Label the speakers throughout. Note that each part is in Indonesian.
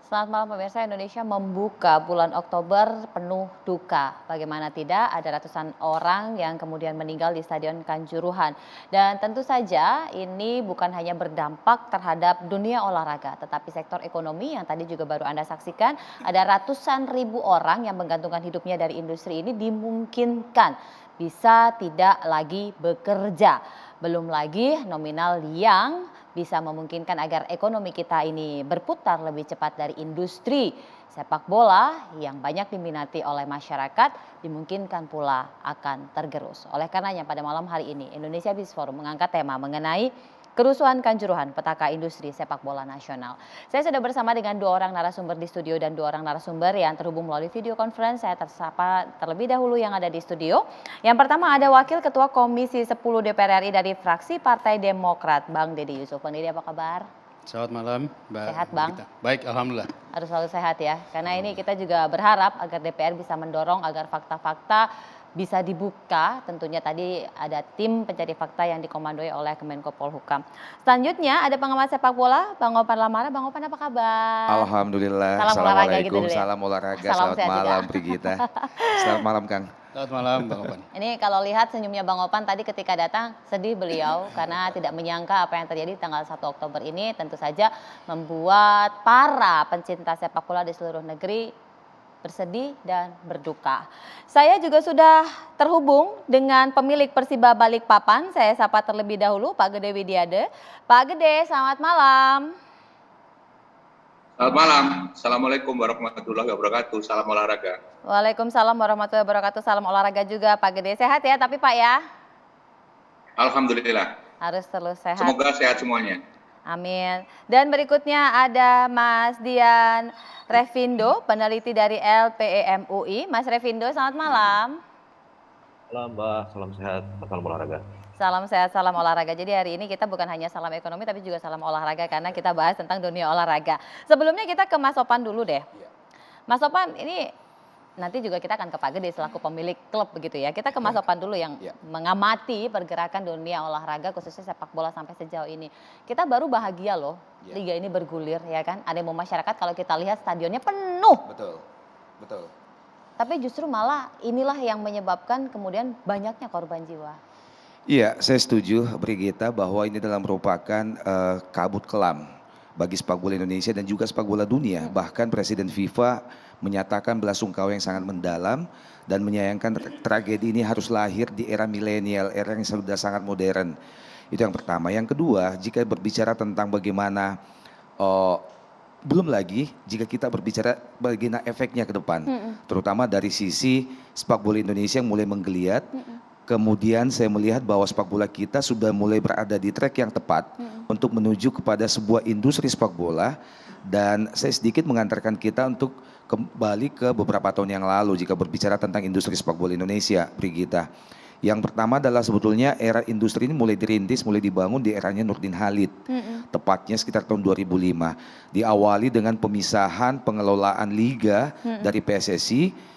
Speaker 1: Selamat malam pemirsa, Indonesia membuka bulan Oktober penuh duka. Bagaimana tidak, ada ratusan orang yang kemudian meninggal di Stadion Kanjuruhan. Dan tentu saja ini bukan hanya berdampak terhadap dunia olahraga, tetapi sektor ekonomi yang tadi juga baru Anda saksikan, ada ratusan ribu orang yang menggantungkan hidupnya dari industri ini dimungkinkan bisa tidak lagi bekerja. Belum lagi nominal yang bisa memungkinkan agar ekonomi kita ini berputar lebih cepat dari industri sepak bola yang banyak diminati oleh masyarakat dimungkinkan pula akan tergerus. Oleh karenanya pada malam hari ini Indonesia Business Forum mengangkat tema mengenai kerusuhan Kanjuruhan, petaka industri sepak bola nasional. Saya sudah bersama dengan dua orang narasumber di studio dan dua orang narasumber yang terhubung melalui video conference. Saya tersapa terlebih dahulu yang ada di studio. Yang pertama ada Wakil Ketua Komisi 10 DPR RI dari fraksi Partai Demokrat, Bang Deddy Yusuf. Bang Deddy apa kabar?
Speaker 2: Selamat malam, Mbak.
Speaker 1: Sehat, Bang?
Speaker 2: Baik, alhamdulillah.
Speaker 1: Harus selalu sehat ya, karena ini kita juga berharap agar DPR bisa mendorong agar fakta-fakta bisa dibuka. Tentunya tadi ada tim pencari fakta yang dikomandoi oleh Kemenko Polhukam. Selanjutnya ada pengamat sepak bola, Bang Opan Lamara. Bang Opan apa kabar?
Speaker 3: Alhamdulillah.
Speaker 1: Salam olahraga gitu dulu ya.
Speaker 3: Salam olahraga.
Speaker 1: Salam
Speaker 3: Selamat malam Brigita. Selamat malam Kang.
Speaker 2: Selamat malam, Bang Opan.
Speaker 1: Ini kalau lihat senyumnya Bang Opan tadi ketika datang sedih beliau karena tidak menyangka apa yang terjadi tanggal 1 Oktober ini tentu saja membuat para pencinta sepak bola di seluruh negeri bersedih dan berduka. Saya juga sudah terhubung dengan pemilik Persiba Balikpapan. Saya sapa terlebih dahulu Pak Gede Widiade. Pak Gede, selamat malam.
Speaker 4: Selamat malam. Assalamualaikum warahmatullahi wabarakatuh. Salam olahraga.
Speaker 1: Waalaikumsalam warahmatullahi wabarakatuh. Salam olahraga juga Pak Gede. Sehat ya tapi Pak ya?
Speaker 4: Alhamdulillah.
Speaker 1: Harus terus sehat.
Speaker 4: Semoga sehat semuanya.
Speaker 1: Amin. Dan berikutnya ada Mas Dian Revindo, peneliti dari LPE MUI. Mas Revindo, selamat malam.
Speaker 5: Salam Mbak, salam sehat, salam olahraga.
Speaker 1: Salam sehat, salam olahraga. Jadi hari ini kita bukan hanya salam ekonomi tapi juga salam olahraga karena kita bahas tentang dunia olahraga. Sebelumnya kita ke Mas Opan dulu deh. Mas Opan, ini nanti juga kita akan ke Pak Gede selaku pemilik klub begitu ya. Kita ke Mas Opan dulu yang mengamati pergerakan dunia olahraga khususnya sepak bola sampai sejauh ini. Kita baru bahagia loh liga ini bergulir ya kan. Ada yang mau masyarakat kalau kita lihat stadionnya penuh.
Speaker 3: Betul, betul.
Speaker 1: Tapi justru malah inilah yang menyebabkan kemudian banyaknya korban jiwa.
Speaker 3: Iya, saya setuju Brigita bahwa ini adalah merupakan kabut kelam bagi sepak bola Indonesia dan juga sepak bola dunia. Bahkan Presiden FIFA menyatakan belasungkawa yang sangat mendalam dan menyayangkan tragedi ini harus lahir di era milenial, era yang sudah sangat modern. Itu yang pertama. Yang kedua, jika berbicara tentang bagaimana, belum lagi jika kita berbicara bagaimana efeknya ke depan, terutama dari sisi sepak bola Indonesia yang mulai menggeliat. Kemudian saya melihat bahwa sepak bola kita sudah mulai berada di track yang tepat untuk menuju kepada sebuah industri sepak bola. Dan saya sedikit mengantarkan kita untuk kembali ke beberapa tahun yang lalu jika berbicara tentang industri sepak bola Indonesia, Brigita. Yang pertama adalah sebetulnya era industri ini mulai dirintis, mulai dibangun di eranya Nurdin Halid. Tepatnya sekitar tahun 2005. Diawali dengan pemisahan pengelolaan liga dari PSSI.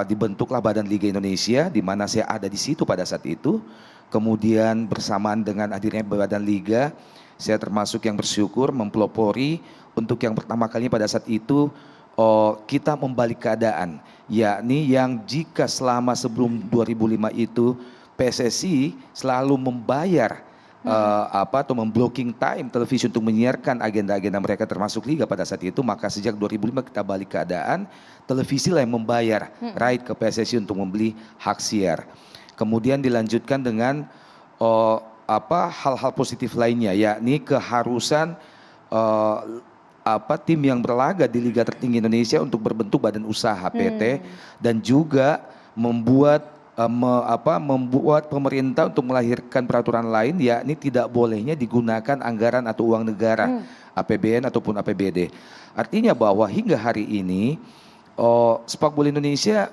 Speaker 3: Dibentuklah Badan Liga Indonesia di mana saya ada di situ pada saat itu. Kemudian bersamaan dengan hadirnya Badan Liga, saya termasuk yang bersyukur mempelopori untuk yang pertama kalinya pada saat itu kita membalik keadaan, yakni yang jika selama sebelum 2005 itu PSSI selalu membayar atau memblocking time televisi untuk menyiarkan agenda-agenda mereka termasuk liga pada saat itu, maka sejak 2005 kita balik keadaan televisi lah yang membayar right ke PSSI untuk membeli hak siar. Kemudian dilanjutkan dengan hal-hal positif lainnya, yakni keharusan tim yang berlaga di liga tertinggi Indonesia untuk berbentuk badan usaha PT dan juga membuat pemerintah untuk melahirkan peraturan lain, yakni tidak bolehnya digunakan anggaran atau uang negara, APBN ataupun APBD. Artinya bahwa hingga hari ini sepak bola Indonesia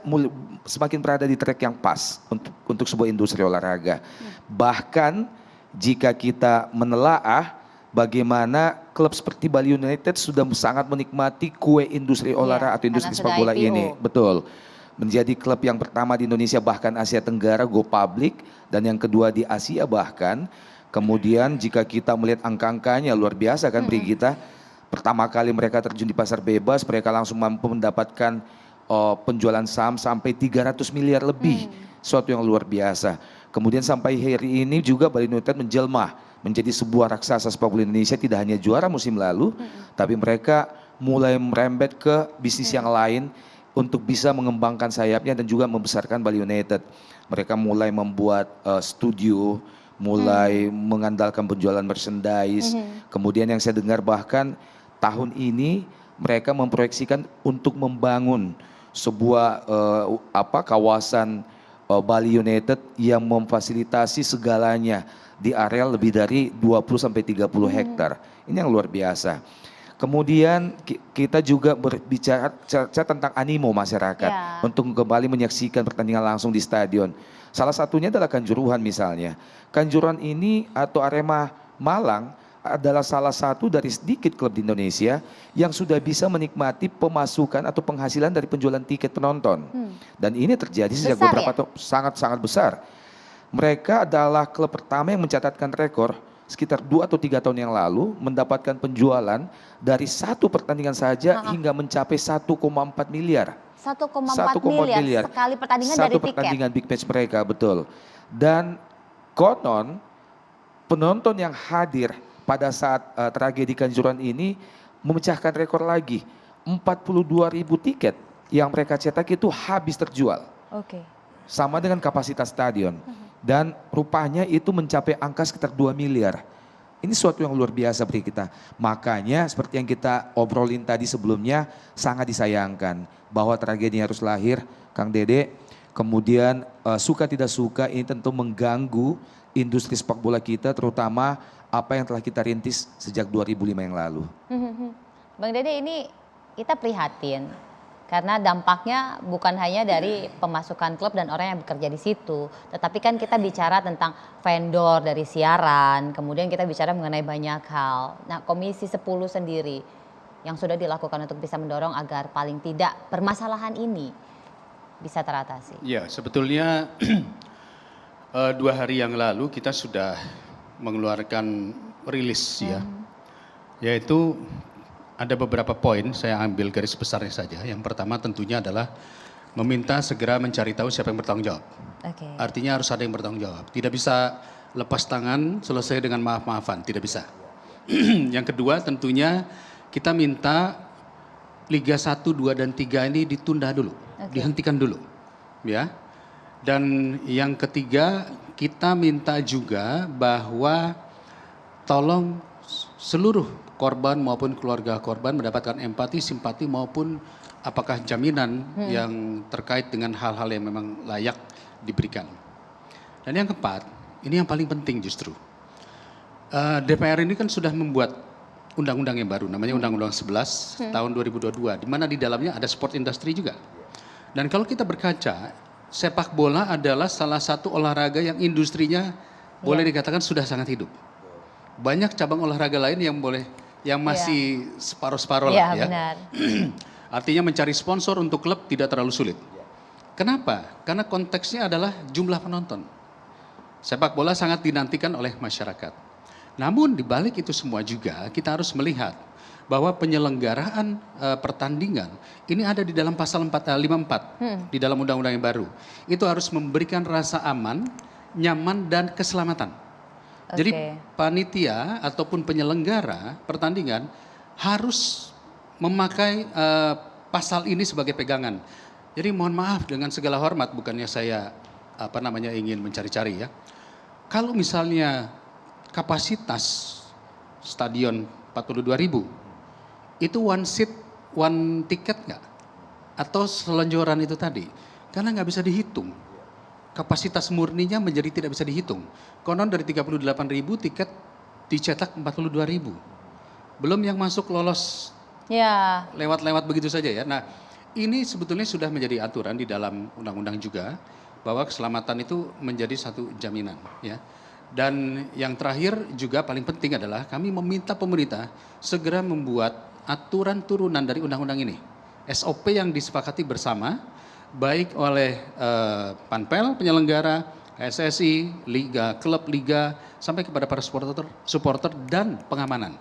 Speaker 3: semakin berada di track yang pas untuk sebuah industri olahraga. Bahkan jika kita menelaah bagaimana klub seperti Bali United sudah sangat menikmati kue industri olahraga atau industri sepak bola ini. Betul. Menjadi klub yang pertama di Indonesia bahkan Asia Tenggara go public dan yang kedua di Asia bahkan. Kemudian jika kita melihat angka-angkanya luar biasa kan Brigita. pertama kali mereka terjun di pasar bebas, mereka langsung mampu mendapatkan penjualan saham sampai 300 miliar lebih, suatu yang luar biasa. Kemudian sampai hari ini juga Bali United menjelma menjadi sebuah raksasa sepak bola Indonesia, tidak hanya juara musim lalu, tapi mereka mulai merembet ke bisnis yang lain untuk bisa mengembangkan sayapnya dan juga membesarkan Bali United. Mereka mulai membuat studio, mulai mengandalkan penjualan merchandise. Kemudian yang saya dengar bahkan tahun ini mereka memproyeksikan untuk membangun sebuah kawasan Bali United yang memfasilitasi segalanya di area lebih dari 20 sampai 30 hektar. Ini yang luar biasa. Kemudian kita juga berbicara tentang animo masyarakat untuk kembali menyaksikan pertandingan langsung di stadion. Salah satunya adalah Kanjuruhan misalnya. Kanjuruhan ini atau Arema Malang adalah salah satu dari sedikit klub di Indonesia yang sudah bisa menikmati pemasukan atau penghasilan dari penjualan tiket penonton. Dan ini terjadi sejak beberapa tahun, sangat-sangat besar. Mereka adalah klub pertama yang mencatatkan rekor sekitar 2 atau 3 tahun yang lalu mendapatkan penjualan dari satu pertandingan saja hingga mencapai 1,4 miliar.
Speaker 1: 1,4 miliar sekali pertandingan dari tiket.
Speaker 3: Satu pertandingan big match mereka, betul. Dan konon penonton yang hadir pada saat tragedi Kanjuruhan ini memecahkan rekor lagi. 42.000 tiket yang mereka cetak itu habis terjual. Sama dengan kapasitas stadion. Dan rupanya itu mencapai angka sekitar 2 miliar. Ini suatu yang luar biasa bagi kita. Makanya seperti yang kita obrolin tadi sebelumnya, sangat disayangkan bahwa tragedi harus lahir, Kang Dede. Kemudian suka tidak suka ini tentu mengganggu industri sepak bola kita, terutama apa yang telah kita rintis sejak 2005 yang lalu.
Speaker 1: Bang Dede, ini kita prihatin karena dampaknya bukan hanya dari pemasukan klub dan orang yang bekerja di situ, tetapi kan kita bicara tentang vendor dari siaran, kemudian kita bicara mengenai banyak hal. Nah, Komisi 10 sendiri yang sudah dilakukan untuk bisa mendorong agar paling tidak permasalahan ini bisa teratasi.
Speaker 2: Ya, sebetulnya 2 hari yang lalu kita sudah mengeluarkan rilis ya, yaitu ada beberapa poin, saya ambil garis besarnya saja. Yang pertama tentunya adalah meminta segera mencari tahu siapa yang bertanggung jawab. Artinya harus ada yang bertanggung jawab. Tidak bisa lepas tangan selesai dengan maaf-maafan, tidak bisa. Yang kedua tentunya kita minta Liga 1, 2, dan 3 ini ditunda dulu, dihentikan dulu. Ya. Dan yang ketiga kita minta juga bahwa tolong seluruh korban maupun keluarga korban mendapatkan empati, simpati maupun apakah jaminan yang terkait dengan hal-hal yang memang layak diberikan. Dan yang keempat, ini yang paling penting justru. DPR ini kan sudah membuat undang-undang yang baru, namanya Undang-Undang 11 tahun 2022, di mana di dalamnya ada sport industry juga. Dan kalau kita berkaca, sepak bola adalah salah satu olahraga yang industrinya boleh dikatakan sudah sangat hidup. Banyak cabang olahraga lain yang masih separuh-separuh lah ya.
Speaker 1: Benar.
Speaker 2: Artinya mencari sponsor untuk klub tidak terlalu sulit. Kenapa? Karena konteksnya adalah jumlah penonton. Sepak bola sangat dinantikan oleh masyarakat. Namun di balik itu semua juga kita harus melihat bahwa penyelenggaraan pertandingan ini ada di dalam pasal 54 di dalam undang-undang yang baru. Itu harus memberikan rasa aman, nyaman, dan keselamatan. Jadi panitia ataupun penyelenggara pertandingan harus memakai pasal ini sebagai pegangan. Jadi mohon maaf dengan segala hormat, bukannya saya ingin mencari-cari ya. Kalau misalnya kapasitas stadion 42.000 itu one seat, one ticket nggak? Atau selonjoran itu tadi? Karena nggak bisa dihitung. Kapasitas murninya menjadi tidak bisa dihitung. Konon dari 38.000 tiket dicetak 42.000. Belum yang masuk lolos lewat-lewat begitu saja ya. Nah ini sebetulnya sudah menjadi aturan di dalam undang-undang juga bahwa keselamatan itu menjadi satu jaminan ya. Dan yang terakhir juga paling penting adalah kami meminta pemerintah segera membuat aturan turunan dari undang-undang ini. SOP yang disepakati bersama baik oleh Panpel, penyelenggara, KSSI, liga, klub liga, sampai kepada para supporter dan pengamanan.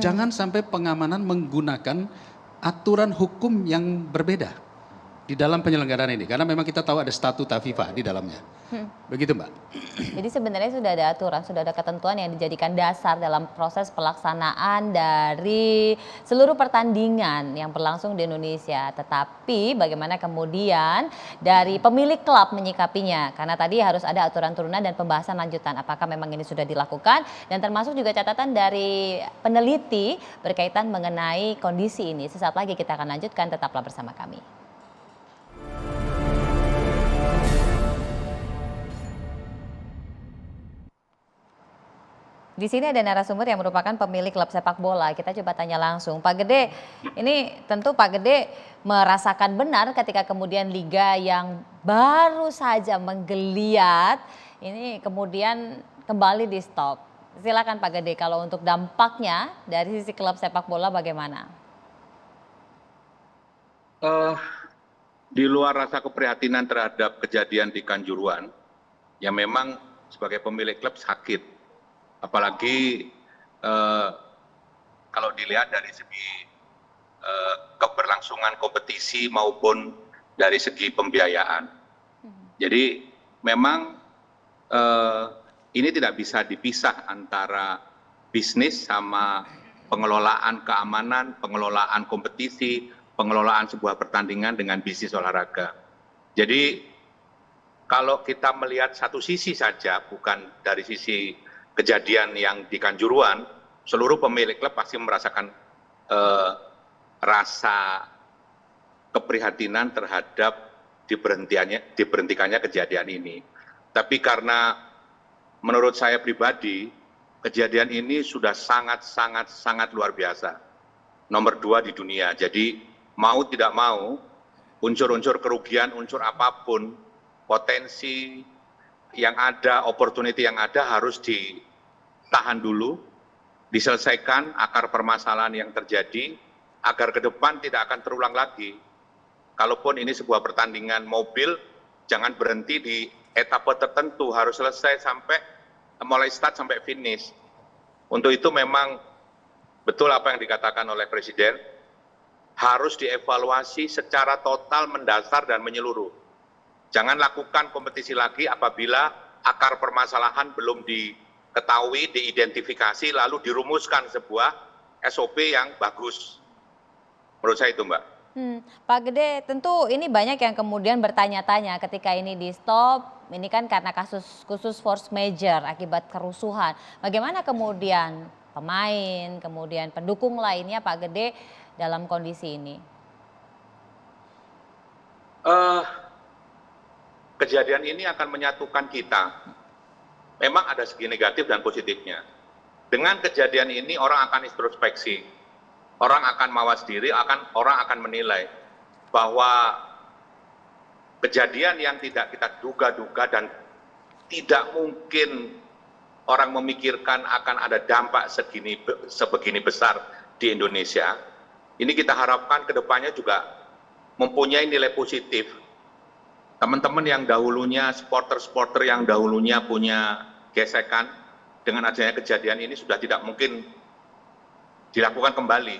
Speaker 2: Jangan sampai pengamanan menggunakan aturan hukum yang berbeda di dalam penyelenggaraan ini. Karena memang kita tahu ada statuta FIFA di dalamnya. Begitu Mbak.
Speaker 1: Jadi sebenarnya sudah ada aturan, sudah ada ketentuan yang dijadikan dasar dalam proses pelaksanaan dari seluruh pertandingan yang berlangsung di Indonesia. Tetapi bagaimana kemudian dari pemilik klub menyikapinya? Karena tadi harus ada aturan turunan dan pembahasan lanjutan. Apakah memang ini sudah dilakukan? Dan termasuk juga catatan dari peneliti berkaitan mengenai kondisi ini. Sesaat lagi kita akan lanjutkan, tetaplah bersama kami. Di sini ada narasumber yang merupakan pemilik klub sepak bola. Kita coba tanya langsung. Pak Gede, ini tentu Pak Gede merasakan benar ketika kemudian liga yang baru saja menggeliat, ini kemudian kembali di stop. Silakan Pak Gede, kalau untuk dampaknya dari sisi klub sepak bola bagaimana?
Speaker 4: Di luar rasa keprihatinan terhadap kejadian di Kanjuruhan, yang memang sebagai pemilik klub sakit. Apalagi kalau dilihat dari segi keberlangsungan kompetisi maupun dari segi pembiayaan. Jadi memang ini tidak bisa dipisah antara bisnis sama pengelolaan keamanan, pengelolaan kompetisi, pengelolaan sebuah pertandingan dengan bisnis olahraga. Jadi kalau kita melihat satu sisi saja, bukan dari sisi kejadian yang di Kanjuruhan, seluruh pemilik klub pasti merasakan rasa keprihatinan terhadap diberhentikannya kejadian ini. Tapi karena menurut saya pribadi, kejadian ini sudah sangat luar biasa. Nomor 2 di dunia. Jadi mau tidak mau, unsur-unsur kerugian, unsur apapun, potensi yang ada, opportunity yang ada harus ditahan dulu, diselesaikan akar permasalahan yang terjadi, agar ke depan tidak akan terulang lagi. Kalaupun ini sebuah pertandingan mobil, jangan berhenti di etapa tertentu, harus selesai sampai mulai start sampai finish. Untuk itu memang betul apa yang dikatakan oleh Presiden, harus dievaluasi secara total, mendasar dan menyeluruh. Jangan lakukan kompetisi lagi apabila akar permasalahan belum diketahui, diidentifikasi, lalu dirumuskan sebuah SOP yang bagus. Menurut saya itu, Mbak.
Speaker 1: Pak Gede, tentu ini banyak yang kemudian bertanya-tanya ketika ini di stop, ini kan karena kasus khusus force major akibat kerusuhan. Bagaimana kemudian pemain, kemudian pendukung lainnya Pak Gede dalam kondisi ini?
Speaker 4: Kejadian ini akan menyatukan kita. Memang ada segi negatif dan positifnya. Dengan kejadian ini orang akan introspeksi, orang akan mawas diri, orang akan menilai bahwa kejadian yang tidak kita duga-duga dan tidak mungkin orang memikirkan akan ada dampak sebegini besar di Indonesia. Ini kita harapkan ke depannya juga mempunyai nilai positif. Teman-teman yang dahulunya, supporter-supporter yang dahulunya punya gesekan, dengan adanya kejadian ini sudah tidak mungkin dilakukan kembali.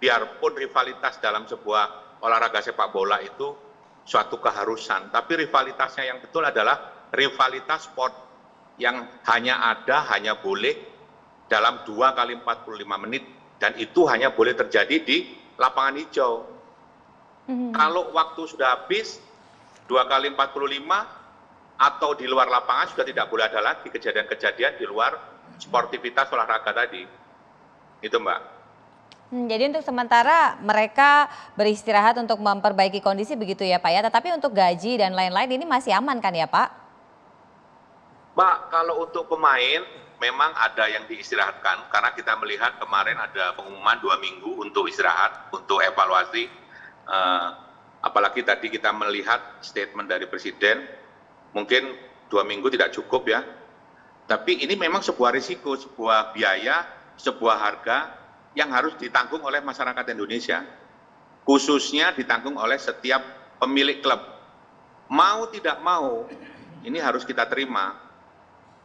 Speaker 4: Biarpun rivalitas dalam sebuah olahraga sepak bola itu suatu keharusan, tapi rivalitasnya yang betul adalah rivalitas sport yang hanya boleh dalam 2 kali 45 menit, dan itu hanya boleh terjadi di lapangan hijau. Kalau waktu sudah habis, 2 kali 45 atau di luar lapangan sudah tidak boleh ada lagi kejadian-kejadian di luar sportivitas olahraga tadi. Itu Mbak.
Speaker 1: Jadi untuk sementara mereka beristirahat untuk memperbaiki kondisi begitu ya Pak ya, tetapi untuk gaji dan lain-lain ini masih aman kan ya Pak?
Speaker 4: Mbak, kalau untuk pemain memang ada yang diistirahatkan karena kita melihat kemarin ada pengumuman 2 minggu untuk istirahat, untuk evaluasi. Apalagi tadi kita melihat statement dari Presiden, mungkin 2 minggu tidak cukup ya. Tapi ini memang sebuah risiko, sebuah biaya, sebuah harga yang harus ditanggung oleh masyarakat Indonesia. Khususnya ditanggung oleh setiap pemilik klub. Mau tidak mau, ini harus kita terima.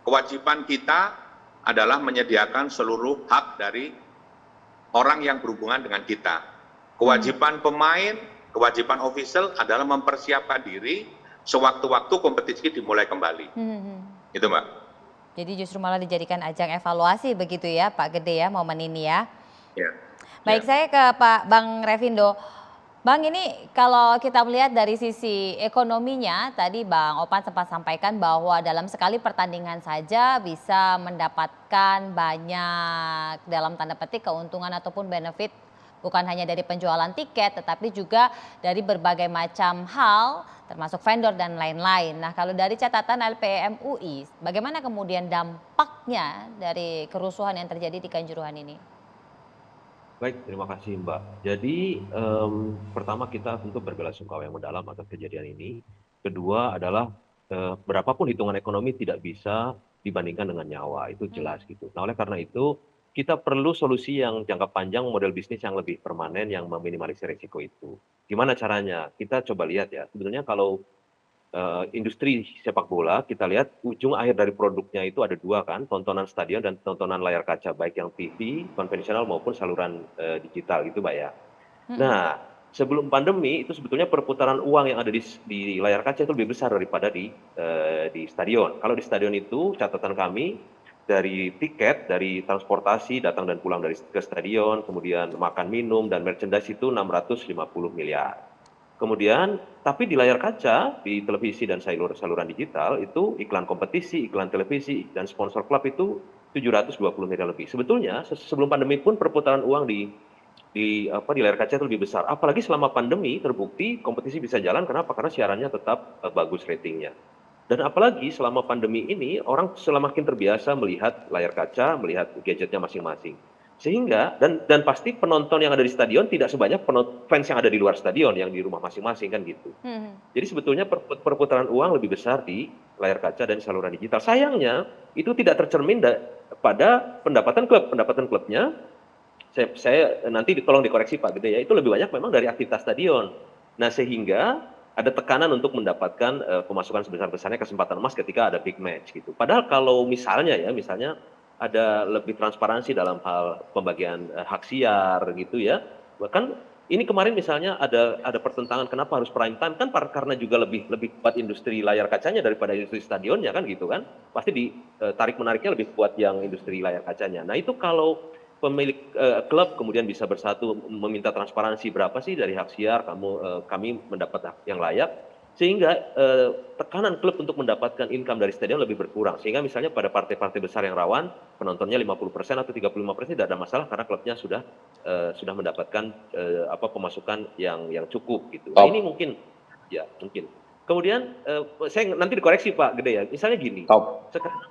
Speaker 4: Kewajiban kita adalah menyediakan seluruh hak dari orang yang berhubungan dengan kita. Kewajiban pemain, kewajiban official adalah mempersiapkan diri sewaktu-waktu kompetisi dimulai kembali. Itu Mbak.
Speaker 1: Jadi justru malah dijadikan ajang evaluasi begitu ya Pak Gede ya momen ini ya.
Speaker 4: Ya.
Speaker 1: Baik, saya ke Bang Revindo. Bang, ini kalau kita melihat dari sisi ekonominya, tadi Bang Opan sempat sampaikan bahwa dalam sekali pertandingan saja bisa mendapatkan banyak dalam tanda petik keuntungan ataupun benefit bukan hanya dari penjualan tiket tetapi juga dari berbagai macam hal termasuk vendor dan lain-lain. Nah, kalau dari catatan LPM UI, bagaimana kemudian dampaknya dari kerusuhan yang terjadi di Kanjuruhan ini?
Speaker 5: Baik, terima kasih Mbak. Jadi pertama kita tentu berbelasungkawa yang mendalam atas kejadian ini. Kedua adalah berapapun hitungan ekonomi tidak bisa dibandingkan dengan nyawa, itu jelas gitu. Nah oleh karena itu kita perlu solusi yang jangka panjang, model bisnis yang lebih permanen yang meminimalisir risiko itu. Gimana caranya? Kita coba lihat ya. Sebenarnya kalau industri sepak bola, kita lihat ujung akhir dari produknya itu ada dua kan, tontonan stadion dan tontonan layar kaca, baik yang TV, konvensional maupun saluran digital gitu Mbak ya. Nah, sebelum pandemi itu sebetulnya perputaran uang yang ada di layar kaca itu lebih besar daripada di stadion. Kalau di stadion itu catatan kami dari tiket, dari transportasi, datang dan pulang ke stadion, kemudian makan minum dan merchandise itu 650 miliar. Kemudian, tapi di layar kaca, di televisi dan saluran digital, itu iklan kompetisi, iklan televisi, dan sponsor klub itu 720 miliar lebih. Sebetulnya, sebelum pandemi pun perputaran uang di layar kaca itu lebih besar. Apalagi selama pandemi, terbukti kompetisi bisa jalan, kenapa? Karena siarannya tetap bagus ratingnya. Dan apalagi selama pandemi ini, orang semakin terbiasa melihat layar kaca, melihat gadgetnya masing-masing. Sehingga dan pasti penonton yang ada di stadion tidak sebanyak fans yang ada di luar stadion yang di rumah masing-masing kan gitu. Jadi sebetulnya perputaran uang lebih besar di layar kaca dan saluran digital. Sayangnya itu tidak tercermin pada pendapatan klub. Pendapatan klubnya saya nanti tolong dikoreksi Pak Gede ya, itu lebih banyak memang dari aktivitas stadion. Nah sehingga ada tekanan untuk mendapatkan pemasukan sebesar-besarnya kesempatan emas ketika ada big match gitu. Padahal kalau misalnya ada lebih transparansi dalam hal pembagian hak siar gitu ya. Bahkan ini kemarin misalnya ada pertentangan kenapa harus prime time kan karena juga lebih kuat industri layar kacanya daripada industri stadionnya kan gitu kan. Pasti ditarik menariknya lebih kuat yang industri layar kacanya. Nah itu kalau pemilik klub kemudian bisa bersatu meminta transparansi berapa sih dari hak siar kami mendapat hak yang layak, sehingga tekanan klub untuk mendapatkan income dari stadion lebih berkurang. Sehingga misalnya pada partai-partai besar yang rawan, penontonnya 50% atau 35% tidak ada masalah karena klubnya sudah mendapatkan pemasukan yang cukup gitu. Nah, ini mungkin. Kemudian saya nanti dikoreksi Pak Gede ya. Misalnya gini. Sekarang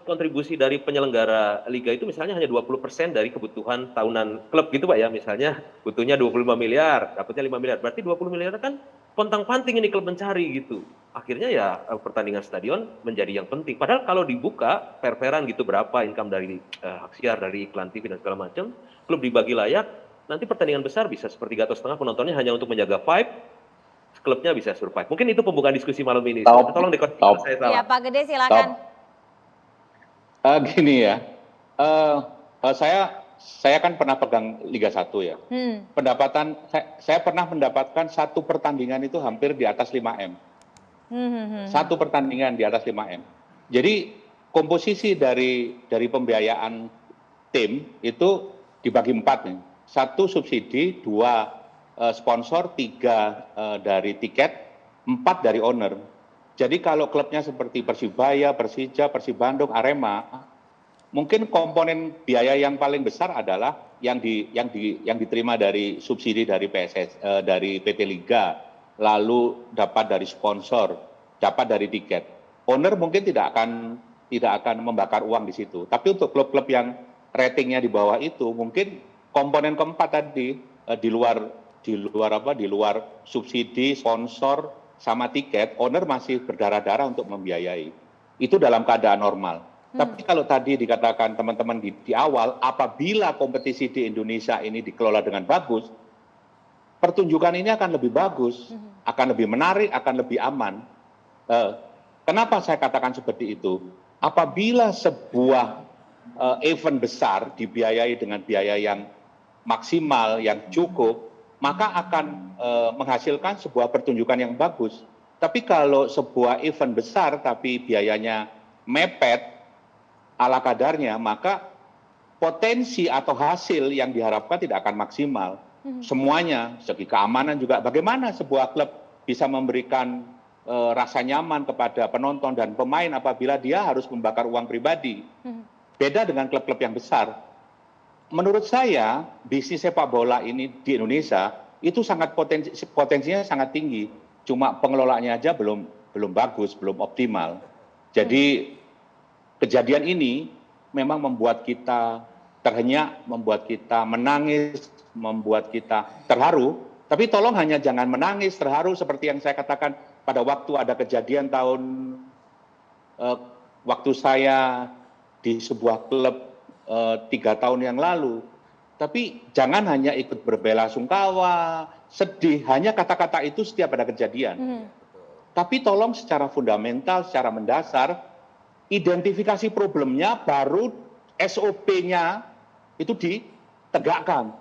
Speaker 5: kontribusi dari penyelenggara liga itu misalnya hanya 20% dari kebutuhan tahunan klub gitu Pak ya. Misalnya butuhnya 25 miliar, dapatnya 5 miliar. Berarti 20 miliar kan pontang-panting ini klub mencari gitu. Akhirnya ya pertandingan stadion menjadi yang penting. Padahal kalau dibuka per-peran gitu berapa income dari hak siar, dari iklan TV dan segala macam, klub dibagi layak, nanti pertandingan besar bisa sepertiga atau setengah penontonnya hanya untuk menjaga vibe, klubnya bisa survive. Mungkin itu pembukaan diskusi malam ini. Tolong dikoreksi saya salah.
Speaker 1: Ya Pak Gede silakan.
Speaker 6: Gini ya, saya kan pernah pegang Liga 1 ya. Pendapatan saya pernah mendapatkan satu pertandingan itu hampir di atas 5M. Satu pertandingan di atas 5M. Jadi komposisi dari pembiayaan tim itu dibagi 4 nih. 1 subsidi, 2 sponsor, 3 dari tiket, 4 dari owner. Jadi kalau klubnya seperti Persibaya, Persija, Persib Bandung, Arema, mungkin komponen biaya yang paling besar adalah yang diterima dari subsidi dari dari PT Liga, lalu dapat dari sponsor, dapat dari tiket. Owner mungkin tidak akan membakar uang di situ. Tapi untuk klub-klub yang ratingnya di bawah itu, mungkin komponen keempat tadi di luar subsidi, sponsor, sama tiket, owner masih berdarah-darah untuk membiayai. Itu dalam keadaan normal. Tapi kalau tadi dikatakan teman-teman di awal, apabila kompetisi di Indonesia ini dikelola dengan bagus, pertunjukan ini akan lebih bagus, akan lebih menarik, akan lebih aman. Kenapa saya katakan seperti itu? Apabila sebuah event besar dibiayai dengan biaya yang maksimal, yang cukup, maka akan menghasilkan sebuah pertunjukan yang bagus. Tapi kalau sebuah event besar tapi biayanya mepet ala kadarnya, maka potensi atau hasil yang diharapkan tidak akan maksimal. Semuanya, segi keamanan juga, bagaimana sebuah klub bisa memberikan rasa nyaman kepada penonton dan pemain apabila dia harus membakar uang pribadi. Beda dengan klub-klub yang besar. Menurut saya, bisnis sepak bola ini di Indonesia itu sangat potensinya sangat tinggi. Cuma pengelolaannya aja belum bagus, belum optimal. Jadi kejadian ini memang membuat kita terhenyak, membuat kita menangis, membuat kita terharu. Tapi tolong hanya jangan menangis, terharu seperti yang saya katakan pada waktu ada kejadian waktu saya di sebuah klub 3 tahun yang lalu. Tapi jangan hanya ikut berbela-sungkawa, sedih, hanya kata-kata itu setiap ada kejadian. Tapi tolong secara fundamental, secara mendasar, identifikasi problemnya, baru SOP-nya itu ditegakkan.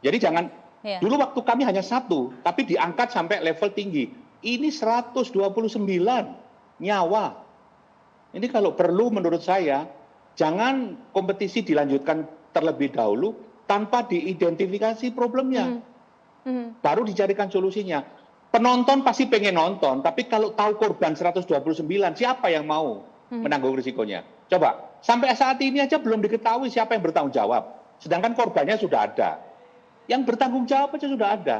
Speaker 6: Jadi jangan, dulu waktu kami hanya 1, tapi diangkat sampai level tinggi. Ini 129 nyawa. Ini kalau perlu menurut saya, jangan kompetisi dilanjutkan terlebih dahulu tanpa diidentifikasi problemnya. Baru dicarikan solusinya. Penonton pasti pengen nonton, tapi kalau tahu korban 129, siapa yang mau menanggung risikonya? Coba, sampai saat ini aja belum diketahui siapa yang bertanggung jawab. Sedangkan korbannya sudah ada. Yang bertanggung jawab aja sudah ada.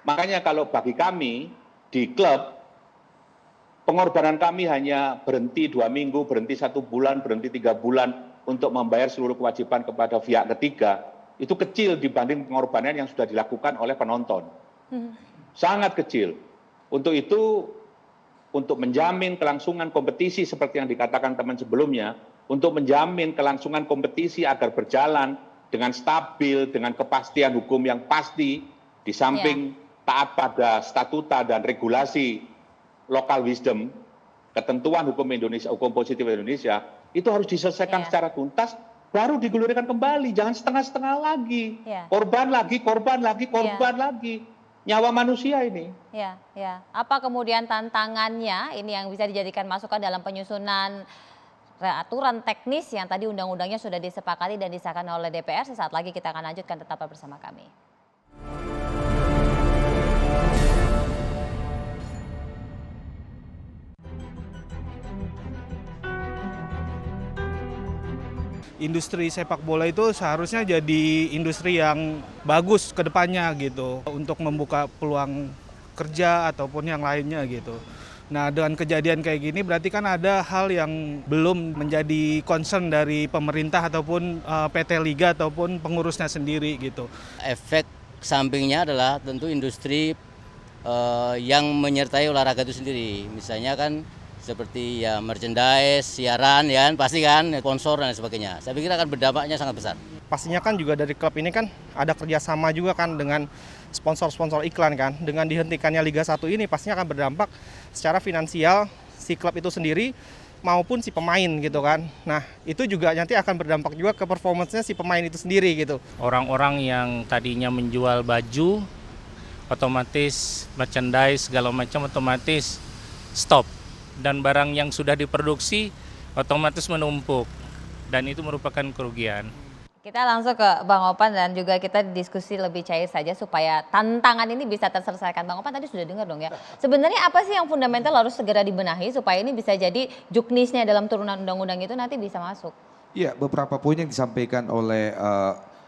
Speaker 6: Makanya kalau bagi kami di klub, pengorbanan kami hanya berhenti 2 minggu, berhenti 1 bulan, berhenti 3 bulan untuk membayar seluruh kewajiban kepada pihak ketiga. Itu kecil dibanding pengorbanan yang sudah dilakukan oleh penonton. Sangat kecil. Untuk itu, untuk menjamin kelangsungan kompetisi seperti yang dikatakan teman sebelumnya, untuk menjamin kelangsungan kompetisi agar berjalan dengan stabil, dengan kepastian hukum yang pasti, di samping taat pada statuta dan regulasi local wisdom, ketentuan hukum Indonesia, hukum positif Indonesia, itu harus diselesaikan secara tuntas, baru digulirkan kembali, jangan setengah-setengah lagi. Korban lagi, korban lagi, korban lagi. Nyawa manusia ini.
Speaker 1: Apa kemudian tantangannya ini yang bisa dijadikan masukan dalam penyusunan aturan teknis yang tadi undang-undangnya sudah disepakati dan disahkan oleh DPR? Sesaat lagi kita akan lanjutkan, tetap bersama kami.
Speaker 7: Industri sepak bola itu seharusnya jadi industri yang bagus ke depannya gitu, untuk membuka peluang kerja ataupun yang lainnya gitu. Nah, dengan kejadian kayak gini berarti kan ada hal yang belum menjadi concern dari pemerintah ataupun PT Liga ataupun pengurusnya sendiri gitu.
Speaker 8: Efek sampingnya adalah tentu industri yang menyertai olahraga itu sendiri. Misalnya kan seperti ya merchandise, siaran, ya pasti kan, sponsor dan sebagainya. Saya pikir akan berdampaknya sangat besar.
Speaker 7: Pastinya kan juga dari klub ini kan ada kerjasama juga kan dengan sponsor-sponsor iklan kan. Dengan dihentikannya Liga 1 ini pastinya akan berdampak secara finansial si klub itu sendiri maupun si pemain gitu kan. Nah itu juga nanti akan berdampak juga ke performance-nya si pemain itu sendiri gitu.
Speaker 9: Orang-orang yang tadinya menjual baju, otomatis merchandise segala macam otomatis stop. Dan barang yang sudah diproduksi otomatis menumpuk dan itu merupakan kerugian.
Speaker 1: Kita langsung ke Bang Opan dan juga kita diskusi lebih cair saja supaya tantangan ini bisa terselesaikan. Bang Opan tadi sudah dengar dong ya. Sebenarnya apa sih yang fundamental harus segera dibenahi supaya ini bisa jadi juknisnya dalam turunan undang-undang itu nanti bisa masuk?
Speaker 3: Ya, beberapa poin yang disampaikan oleh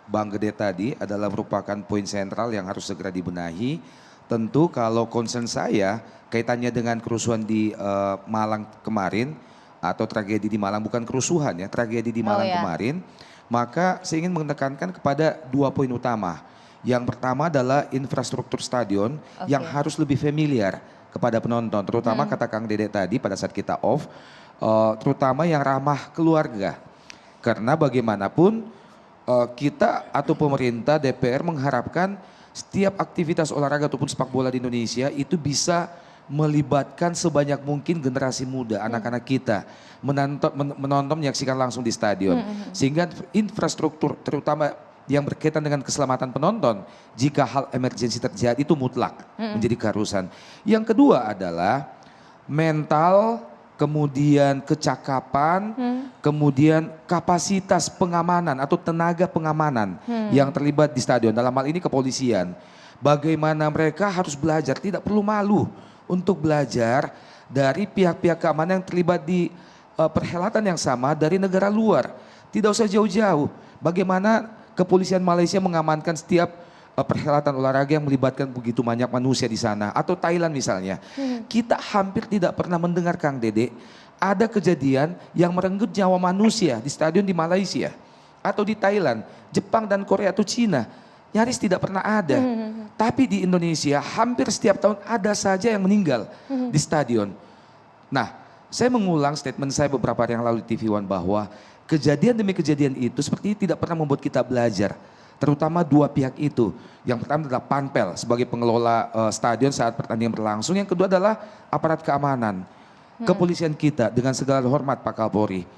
Speaker 3: Bang Gede tadi adalah merupakan poin sentral yang harus segera dibenahi. Tentu kalau concern saya kaitannya dengan kerusuhan di Malang kemarin atau tragedi di Malang, bukan kerusuhan ya, tragedi di Malang kemarin, maka saya ingin menekankan kepada 2 poin utama. Yang pertama adalah infrastruktur stadion yang harus lebih familiar kepada penonton, terutama kata Kang Dede tadi pada saat kita off, terutama yang ramah keluarga. Karena bagaimanapun kita atau pemerintah DPR mengharapkan setiap aktivitas olahraga ataupun sepak bola di Indonesia itu bisa melibatkan sebanyak mungkin generasi muda, anak-anak kita menonton, menyaksikan langsung di stadion. Sehingga infrastruktur terutama yang berkaitan dengan keselamatan penonton, jika hal emergensi terjadi itu mutlak menjadi keharusan. Yang kedua adalah mental, kemudian kecakapan, kemudian kapasitas pengamanan atau tenaga pengamanan yang terlibat di stadion. Dalam hal ini kepolisian. Bagaimana mereka harus belajar, tidak perlu malu untuk belajar dari pihak-pihak keamanan yang terlibat di perhelatan yang sama dari negara luar. Tidak usah jauh-jauh. Bagaimana kepolisian Malaysia mengamankan setiap perhelatan olahraga yang melibatkan begitu banyak manusia di sana. Atau Thailand misalnya. Kita hampir tidak pernah mendengar, Kang Dede, ada kejadian yang merenggut nyawa manusia di stadion di Malaysia. Atau di Thailand, Jepang dan Korea atau Cina. Nyaris tidak pernah ada. Tapi di Indonesia hampir setiap tahun ada saja yang meninggal di stadion. Nah, saya mengulang statement saya beberapa hari yang lalu di TV One bahwa kejadian demi kejadian itu seperti tidak pernah membuat kita belajar. Terutama dua pihak itu. Yang pertama adalah Panpel sebagai pengelola stadion saat pertandingan berlangsung. Yang kedua adalah aparat keamanan. Kepolisian kita dengan segala hormat Pak Kapolri.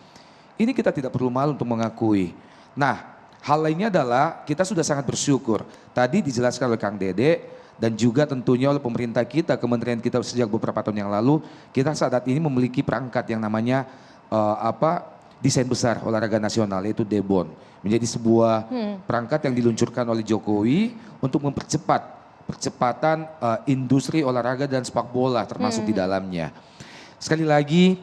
Speaker 3: Ini kita tidak perlu malu untuk mengakui. Nah, hal lainnya adalah kita sudah sangat bersyukur. Tadi dijelaskan oleh Kang Dede dan juga tentunya oleh pemerintah kita, kementerian kita sejak beberapa tahun yang lalu, kita saat ini memiliki perangkat yang namanya desain besar olahraga nasional, yaitu DEBON. Menjadi sebuah perangkat yang diluncurkan oleh Jokowi untuk percepatan industri olahraga dan sepak bola termasuk di dalamnya. Sekali lagi,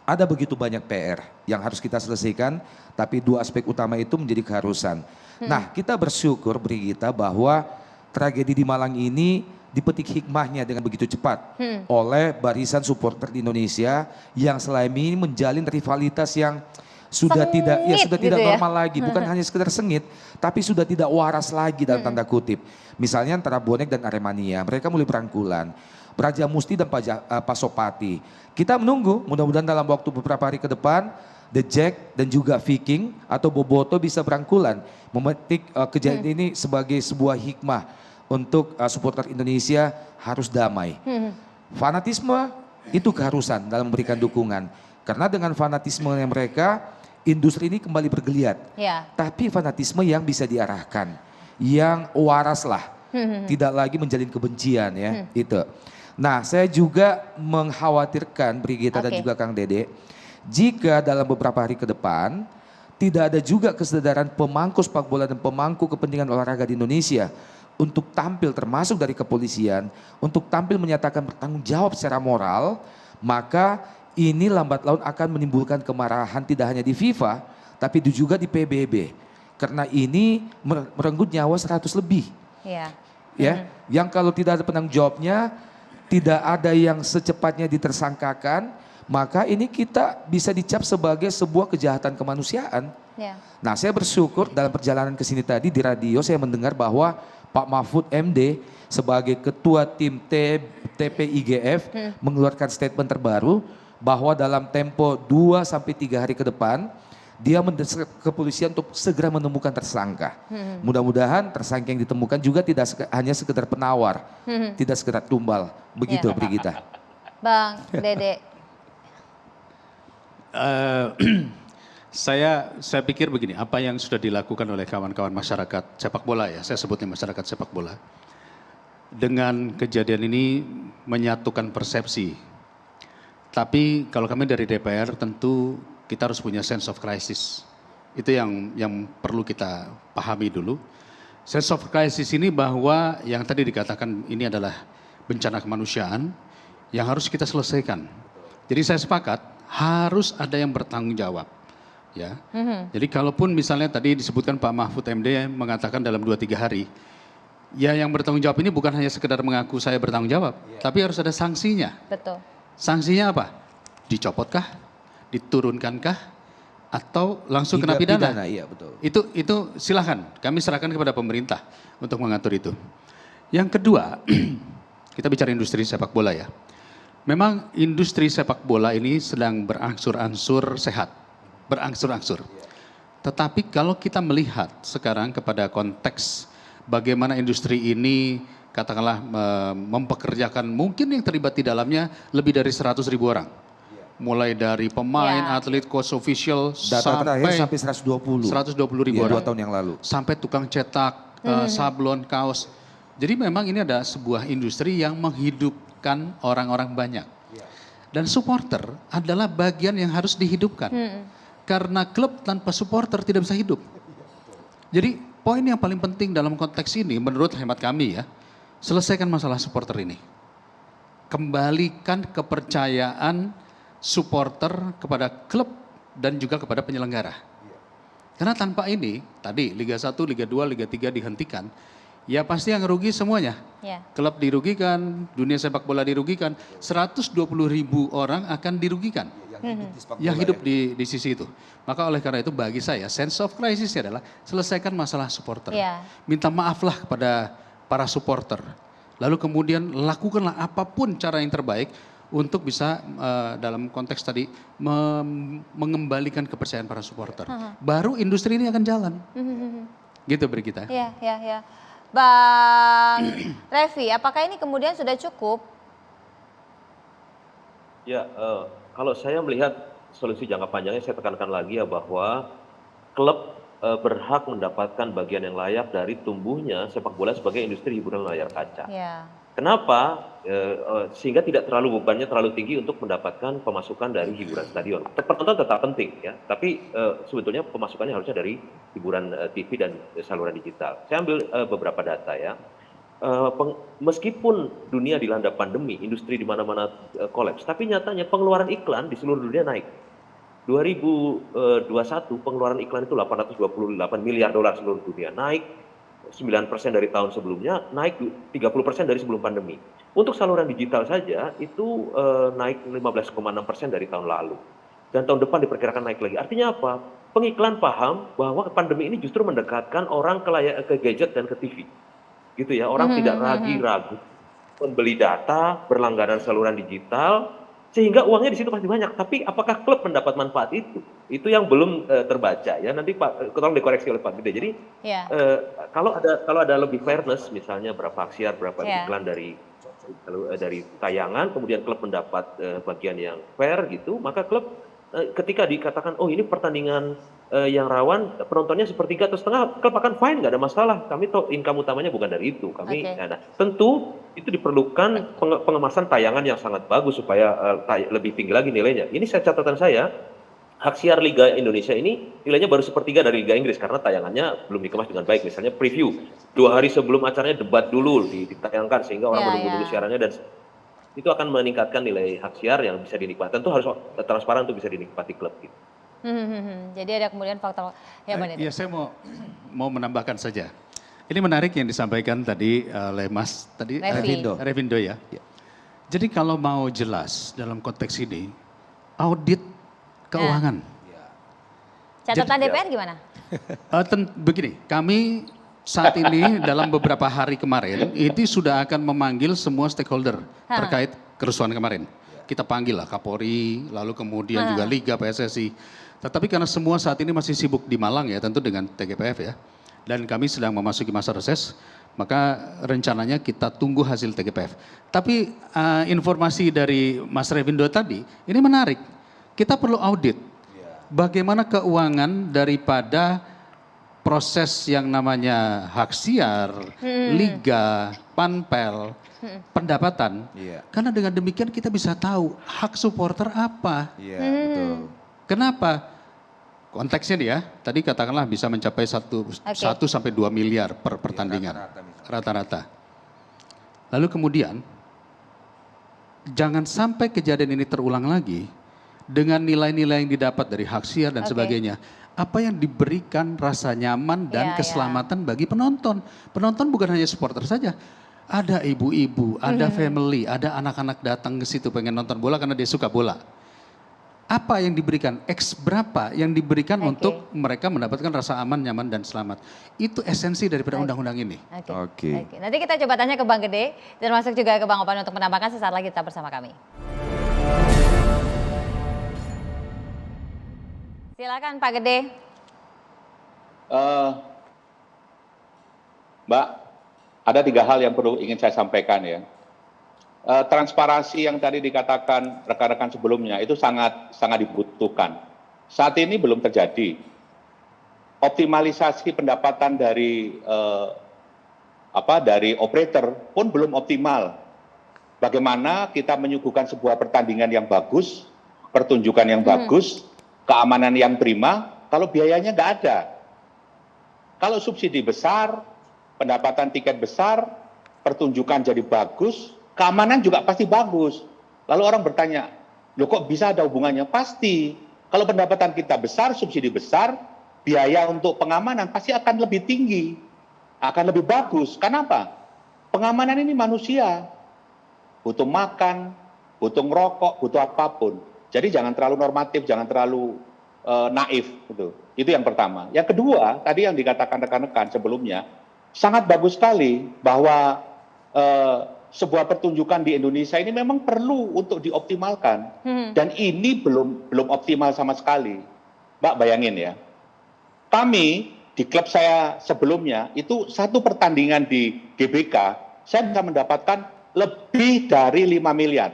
Speaker 3: ada begitu banyak PR yang harus kita selesaikan, tapi dua aspek utama itu menjadi keharusan. Nah, kita bersyukur Brigita bahwa tragedi di Malang ini dipetik hikmahnya dengan begitu cepat oleh barisan supporter di Indonesia yang selama ini menjalin rivalitas yang sudah
Speaker 1: sengit
Speaker 3: tidak
Speaker 1: gitu
Speaker 3: normal lagi, bukan hanya sekedar sengit, tapi sudah tidak waras lagi dalam tanda kutip. Misalnya antara Bonek dan Aremania, mereka mulai berangkulan. Braja Musti dan Pasopati. Kita menunggu, mudah-mudahan dalam waktu beberapa hari ke depan, The Jack dan juga Viking atau Boboto bisa berangkulan, memetik kejadian ini sebagai sebuah hikmah untuk supporter Indonesia harus damai. Fanatisme itu keharusan dalam memberikan dukungan. Karena dengan fanatisme yang mereka, industri ini kembali bergeliat. Tapi fanatisme yang bisa diarahkan, yang waras lah. Tidak lagi menjalin kebencian ya, itu. Nah, saya juga mengkhawatirkan Brigita dan juga Kang Dede, jika dalam beberapa hari ke depan tidak ada juga kesadaran pemangku sepak bola dan pemangku kepentingan olahraga di Indonesia untuk tampil termasuk dari kepolisian, untuk tampil menyatakan bertanggung jawab secara moral, maka ini lambat laun akan menimbulkan kemarahan tidak hanya di FIFA, tapi juga di PBB. Karena ini merenggut nyawa 100 lebih. Ya, yang kalau tidak ada penanggung jawabnya, tidak ada yang secepatnya ditersangkakan, maka ini kita bisa dicap sebagai sebuah kejahatan kemanusiaan. Nah, saya bersyukur dalam perjalanan ke sini tadi di radio saya mendengar bahwa Pak Mahfud MD sebagai ketua tim TPIGF mengeluarkan statement terbaru bahwa dalam tempo 2 sampai 3 hari ke depan dia mendesak kepolisian untuk segera menemukan tersangka. Mudah-mudahan tersangka yang ditemukan juga tidak hanya sekedar penawar, tidak sekedar tumbal. Begitu Brigita.
Speaker 1: Bang Dede.
Speaker 2: Saya pikir begini, apa yang sudah dilakukan oleh kawan-kawan masyarakat sepak bola ya, saya sebutnya masyarakat sepak bola. Dengan kejadian ini menyatukan persepsi. Tapi kalau kami dari DPR tentu kita harus punya sense of crisis. Itu yang perlu kita pahami dulu. Sense of crisis ini bahwa yang tadi dikatakan ini adalah bencana kemanusiaan yang harus kita selesaikan. Jadi saya sepakat harus ada yang bertanggung jawab. Ya, jadi kalaupun misalnya tadi disebutkan Pak Mahfud MD mengatakan dalam 2-3 hari, ya yang bertanggung jawab ini bukan hanya sekedar mengaku saya bertanggung jawab, tapi harus ada sanksinya.
Speaker 1: Betul.
Speaker 2: Sanksinya apa? Dicopotkah? Diturunkankah? Atau langsung kena pidana?
Speaker 3: Iya, betul.
Speaker 2: Itu silakan, kami serahkan kepada pemerintah untuk mengatur itu. Yang kedua, kita bicara industri sepak bola ya. Memang industri sepak bola ini sedang berangsur-angsur sehat. Berangsur-angsur. Tetapi kalau kita melihat sekarang kepada konteks bagaimana industri ini katakanlah mempekerjakan mungkin yang terlibat di dalamnya lebih dari 100.000 orang. mulai dari pemain, atlet, coach official,
Speaker 3: Data terakhir sampai
Speaker 2: 120 ribu
Speaker 3: orang.
Speaker 2: 2
Speaker 3: tahun yang lalu.
Speaker 2: Sampai tukang cetak, sablon, kaos. Jadi memang ini ada sebuah industri yang menghidupkan orang-orang banyak. Dan supporter adalah bagian yang harus dihidupkan. Karena klub tanpa supporter tidak bisa hidup. Jadi poin yang paling penting dalam konteks ini menurut hemat kami ya, selesaikan masalah supporter ini. Kembalikan kepercayaan supporter kepada klub dan juga kepada penyelenggara. Karena tanpa ini, tadi Liga 1, Liga 2, Liga 3 dihentikan, ya pasti yang rugi semuanya. Klub dirugikan, dunia sepak bola dirugikan, 120 ribu orang akan dirugikan. Yang hidup di sisi itu. Maka oleh karena itu bagi saya, sense of crisis adalah selesaikan masalah supporter. Minta maaflah kepada para supporter. Lalu kemudian lakukanlah apapun cara yang terbaik untuk bisa dalam konteks tadi mengembalikan kepercayaan para supporter. Baru industri ini akan jalan. Gitu Brigita.
Speaker 1: Ya. Bang Revi, apakah ini kemudian sudah cukup?
Speaker 5: Ya, kalau saya melihat solusi jangka panjangnya, saya tekankan lagi ya bahwa klub berhak mendapatkan bagian yang layak dari tumbuhnya sepak bola sebagai industri hiburan layar kaca. Kenapa? Sehingga tidak terlalu bebannya terlalu tinggi untuk mendapatkan pemasukan dari hiburan stadion. Penonton tetap penting ya, tapi sebetulnya pemasukannya harusnya dari hiburan TV dan saluran digital. Saya ambil beberapa data ya. Meskipun dunia dilanda pandemi, industri di mana-mana kolaps, tapi nyatanya pengeluaran iklan di seluruh dunia naik. 2021 pengeluaran iklan itu 828 miliar dolar seluruh dunia, naik 9% dari tahun sebelumnya, naik 30% dari sebelum pandemi. Untuk saluran digital saja itu naik 15,6% dari tahun lalu. Dan tahun depan diperkirakan naik lagi. Artinya apa? Pengiklan paham bahwa pandemi ini justru mendekatkan orang ke gadget dan ke TV. Gitu ya, orang tidak ragu membeli data, berlangganan saluran digital, sehingga uangnya di situ pasti banyak. Tapi apakah klub mendapat manfaat itu? Itu yang belum terbaca ya. Nanti Pak, tolong dikoreksi oleh Pak Gede. Jadi kalau ada lebih fairness, misalnya berapa aksiar, berapa iklan dari tayangan, kemudian klub mendapat bagian yang fair gitu, maka klub ketika dikatakan oh ini pertandingan yang rawan, penontonnya sepertiga atau setengah, klub akan fine, nggak ada masalah. Kami tahu income utamanya bukan dari itu. Nah, tentu itu diperlukan pengemasan tayangan yang sangat bagus supaya lebih tinggi lagi nilainya. Ini catatan saya, hak siar Liga Indonesia ini nilainya baru sepertiga dari Liga Inggris karena tayangannya belum dikemas dengan baik. Misalnya preview 2 hari sebelum acaranya debat dulu ditayangkan sehingga orang menunggu dulu siarannya, dan itu akan meningkatkan nilai hak siar yang bisa dinikmati. Tentu harus transparan untuk bisa dinikmati klub gitu.
Speaker 1: Jadi ada kemudian faktor
Speaker 2: ya saya mau menambahkan saja. Ini menarik yang disampaikan tadi oleh Mas tadi Revindo ya. Jadi kalau mau jelas dalam konteks ini audit keuangan.
Speaker 1: Catatan DPR gimana?
Speaker 2: Begini, kami saat ini dalam beberapa hari kemarin ini sudah akan memanggil semua stakeholder terkait kerusuhan kemarin. Kita panggil lah Kapolri, lalu kemudian juga Liga, PSSI. Tetapi karena semua saat ini masih sibuk di Malang ya, tentu dengan TGPF ya. Dan kami sedang memasuki masa reses, maka rencananya kita tunggu hasil TGPF. Tapi informasi dari Mas Revindo tadi, ini menarik. Kita perlu audit bagaimana keuangan daripada proses yang namanya hak siar, liga, panpel, pendapatan. Karena dengan demikian kita bisa tahu hak supporter apa. Betul. Kenapa? Konteksnya nih ya, tadi katakanlah bisa mencapai 1 sampai 2 miliar per pertandingan. Rata-rata. Lalu kemudian, jangan sampai kejadian ini terulang lagi dengan nilai-nilai yang didapat dari hak siar dan sebagainya. Apa yang diberikan rasa nyaman dan keselamatan bagi penonton. Penonton bukan hanya supporter saja. Ada ibu-ibu, ada family, ada anak-anak datang ke situ pengen nonton bola karena dia suka bola. Apa yang diberikan, X berapa yang diberikan untuk mereka mendapatkan rasa aman, nyaman, dan selamat. Itu esensi daripada undang-undang ini.
Speaker 1: Nanti kita coba tanya ke Bang Gede, termasuk juga ke Bang Opan untuk menambahkan, sesaat lagi tetap bersama kami. Silakan Pak Gede.
Speaker 6: Mbak, ada 3 hal yang ingin saya sampaikan ya. transparansi yang tadi dikatakan rekan-rekan sebelumnya itu sangat dibutuhkan. Saat ini belum terjadi. Optimalisasi pendapatan dari operator pun belum optimal. Bagaimana kita menyuguhkan sebuah pertandingan yang bagus, pertunjukan yang bagus, keamanan yang prima, kalau biayanya nggak ada. Kalau subsidi besar, pendapatan tiket besar, pertunjukan jadi bagus, keamanan juga pasti bagus. Lalu orang bertanya, loh kok bisa ada hubungannya? Pasti. Kalau pendapatan kita besar, subsidi besar, biaya untuk pengamanan pasti akan lebih tinggi, akan lebih bagus. Kenapa? Pengamanan ini manusia, butuh makan, butuh ngerokok, butuh apapun. Jadi jangan terlalu normatif, jangan terlalu naif. Gitu. Itu yang pertama. Yang kedua, tadi yang dikatakan rekan-rekan sebelumnya, sangat bagus sekali bahwa sebuah pertunjukan di Indonesia ini memang perlu untuk dioptimalkan. Dan ini belum optimal sama sekali. Mbak bayangin ya, kami di klub saya sebelumnya, itu satu pertandingan di GBK, saya bisa mendapatkan lebih dari 5 miliar.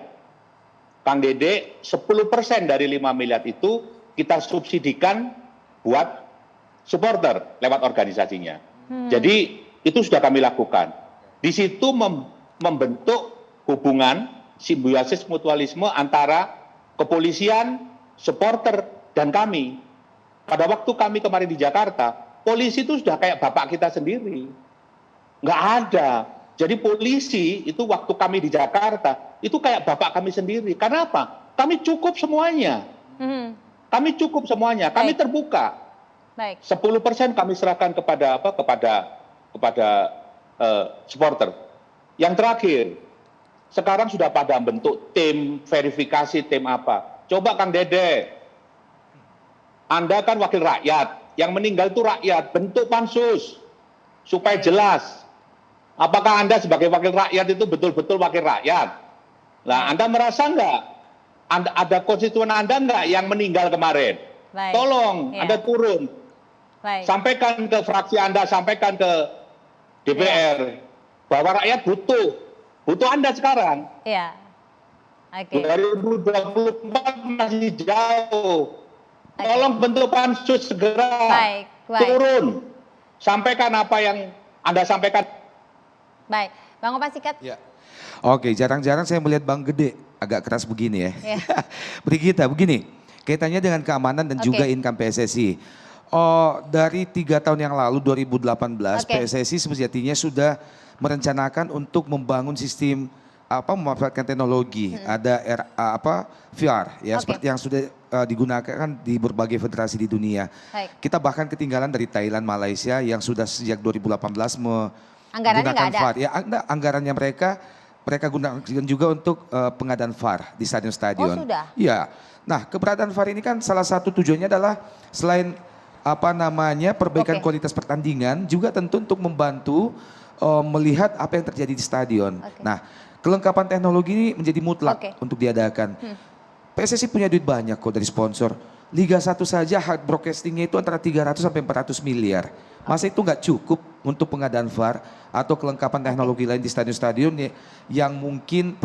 Speaker 6: Kang Dede, 10% dari 5 miliar itu kita subsidikan buat supporter lewat organisasinya. Jadi itu sudah kami lakukan. Di situ membentuk hubungan simbiosis mutualisme antara kepolisian, supporter, dan kami. Pada waktu kami kemarin di Jakarta, polisi itu sudah kayak bapak kita sendiri. Nggak ada. Jadi polisi itu waktu kami di Jakarta, itu kayak bapak kami sendiri. Karena apa? Kami cukup semuanya. Kami cukup semuanya, kami terbuka. 10% kami serahkan kepada supporter. Yang terakhir, sekarang sudah pada bentuk tim verifikasi, tim apa. Coba Kang Dede, Anda kan wakil rakyat, yang meninggal itu rakyat, bentuk pansus, supaya jelas. Apakah Anda sebagai wakil rakyat itu betul-betul wakil rakyat? Nah, Anda merasa nggak? Ada konstituen Anda nggak yang meninggal kemarin? Tolong, Anda turun. Sampaikan ke fraksi Anda, sampaikan ke DPR. Bahwa rakyat butuh Anda sekarang. 2024 masih jauh. Tolong bentuk pansus segera. Turun. Sampaikan apa yang Anda sampaikan.
Speaker 1: Baik, Bang Opan sikat.
Speaker 3: Oke, jarang-jarang saya melihat Bang Gede agak keras begini ya. Brigita, begini, kaitannya dengan keamanan dan juga income PSSI. Dari 3 tahun yang lalu, 2018, PSSI sejatinya sudah merencanakan untuk membangun sistem memanfaatkan teknologi. Ada VR ya, seperti yang sudah digunakan di berbagai federasi di dunia. Kita bahkan ketinggalan dari Thailand, Malaysia yang sudah sejak 2018 menggunakan VAR. Ya, anggarannya mereka gunakan juga untuk pengadaan VAR di stadion-stadion.
Speaker 1: Oh sudah?
Speaker 3: Iya. Nah, keberadaan VAR ini kan salah satu tujuannya adalah selain perbaikan kualitas pertandingan, juga tentu untuk membantu melihat apa yang terjadi di stadion. Nah, kelengkapan teknologi ini menjadi mutlak untuk diadakan. PSSI punya duit banyak kok dari sponsor. Liga 1 saja hard broadcastingnya itu antara 300 sampai 400 miliar. Masa itu nggak cukup untuk pengadaan VAR atau kelengkapan teknologi lain di stadion-stadion yang mungkin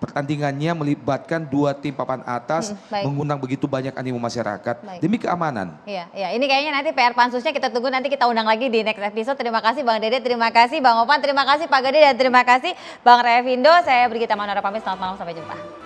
Speaker 3: pertandingannya melibatkan 2 tim papan atas, mengundang begitu banyak animo masyarakat demi keamanan.
Speaker 1: Iya, ini kayaknya nanti PR pansusnya kita tunggu, nanti kita undang lagi di next episode. Terima kasih Bang Dede, terima kasih Bang Opan, terima kasih Pak Gede, dan terima kasih Bang Revindo. Saya Brigita Manora pamit, selamat malam, sampai jumpa.